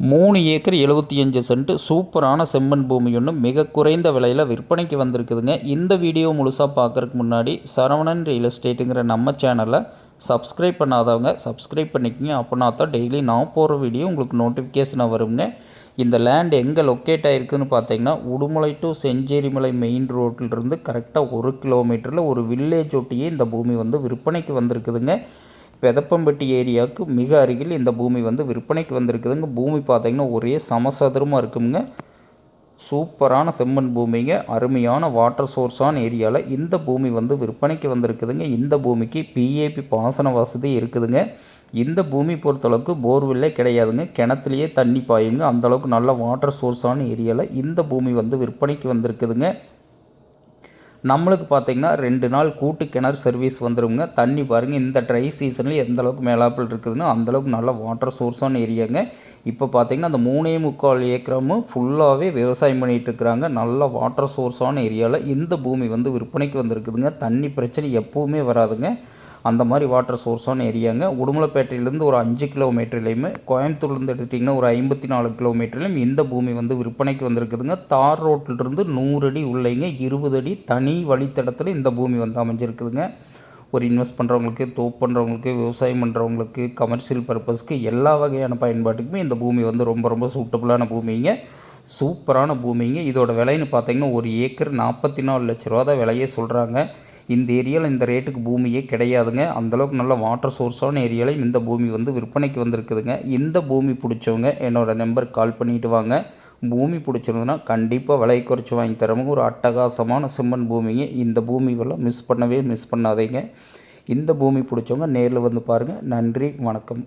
3 acre 75 send சூப்பரான செம்மண் பூமி ஒன்று மிக குறைந்த விலையில் விற்பனைக்கு வந்திருக்குதுங்க. இந்த வீடியோ முழுசாக பார்க்குறதுக்கு முன்னாடி சரவணன் ரியல் எஸ்டேட்டுங்கிற நம்ம சேனலை சப்ஸ்கிரைப் பண்ணாதவங்க சப்ஸ்கிரைப் பண்ணிக்கோங்க. அப்படின்னா தான் டெய்லி நான் போகிற வீடியோ உங்களுக்கு நோட்டிஃபிகேஷனாக வருங்க. இந்த லேண்ட் எங்கே லொக்கேட் ஆகிருக்குன்னு பார்த்தீங்கன்னா, உடுமலை டு செஞ்சேரிமலை மெயின் ரோட்டிலிருந்து கரெக்டாக 1 கிலோமீட்டரில் ஒரு வில்லேஜ் ஒட்டியே இந்த பூமி விற்பனைக்கு வந்திருக்குதுங்க. பெதப்பம்பட்டி ஏரியாவுக்கு மிக அருகில் இந்த பூமி விற்பனைக்கு வந்திருக்குதுங்க. பூமி பார்த்திங்கன்னா ஒரே சமசதுரமாக இருக்குங்க. சூப்பரான செம்மண் பூமிங்க. அருமையான வாட்டர் சோர்ஸான ஏரியாவில் இந்த பூமி விற்பனைக்கு வந்திருக்குதுங்க. இந்த பூமிக்கு பிஏபி பாசன வசதி இருக்குதுங்க. இந்த பூமி பொறுத்தளவுக்கு போர்வெல்லே கிடையாதுங்க. கிணத்துலேயே தண்ணி பாயுங்க. அந்தளவுக்கு நல்ல வாட்டர் சோர்ஸான ஏரியாவில் இந்த பூமி விற்பனைக்கு வந்திருக்குதுங்க. நம்மளுக்கு பார்த்திங்கன்னா 2 நாள் கூட்டு கிணறு சர்வீஸ் வந்துடுங்க. தண்ணி பாருங்கள், இந்த ட்ரை சீசனில் எந்தளவுக்கு மேலாப்பில் இருக்குதுன்னு அந்தளவுக்கு நல்ல வாட்டர் சோர்ஸான ஏரியாங்க. இப்போ பார்த்திங்கன்னா அந்த 3.25 ஏக்கரமும் ஃபுல்லாகவே விவசாயம் பண்ணிகிட்டு இருக்கிறாங்க. நல்ல வாட்டர் சோர்ஸான ஏரியாவில் இந்த பூமி விற்பனைக்கு வந்திருக்குதுங்க. தண்ணி பிரச்சனை எப்போவுமே வராதுங்க. அந்த மாதிரி வாட்டர் சோர்ஸான ஏரியாங்க. உடுமலைப்பேட்டையிலேருந்து ஒரு 5 கிலோமீட்டர்லேயுமே, கோயம்புத்தூர்லேருந்து எடுத்துட்டிங்கன்னா ஒரு 54 கிலோமீட்டர்லையும் இந்த பூமி விற்பனைக்கு வந்திருக்குதுங்க. தார் ரோட்டிலிருந்து 100 அடி உள்ளேங்க, 20 அடி தனி வழித்தடத்தில் இந்த பூமி அமைஞ்சிருக்குதுங்க. ஒரு இன்வெஸ்ட் பண்ணுறவங்களுக்கு, தோப்பு பண்ணுறவங்களுக்கு, விவசாயம் பண்ணுறவங்களுக்கு, கமர்ஷியல் பர்பஸ்க்கு எல்லா வகையான பயன்பாட்டுக்குமே இந்த பூமி ரொம்ப ரொம்ப சூட்டபுளான பூமிங்க. சூப்பரான பூமிங்க. இதோட விலைன்னு பார்த்தீங்கன்னா 1 ஏக்கர் 44 லட்ச ரூபா தான் விலையே சொல்கிறாங்க. இந்த ஏரியாவில் இந்த ரேட்டுக்கு பூமியே கிடையாதுங்க. அந்தளவுக்கு நல்ல வாட்டர் சோர்ஸான ஏரியாலையும் இந்த பூமி விற்பனைக்கு வந்திருக்குதுங்க. இந்த பூமி பிடிச்சவங்க என்னோடய நம்பருக்கு கால் பண்ணிவிட்டு வாங்க. பூமி பிடிச்சிருந்ததுன்னா கண்டிப்பாக விலை குறைச்சி வாங்கி தரவங்க. ஒரு அட்டகாசமான செம்மண் பூமிங்க. இந்த பூமியெல்லாம் மிஸ் பண்ணாதீங்க. இந்த பூமி பிடிச்சவங்க நேரில் பாருங்கள். நன்றி, வணக்கம்.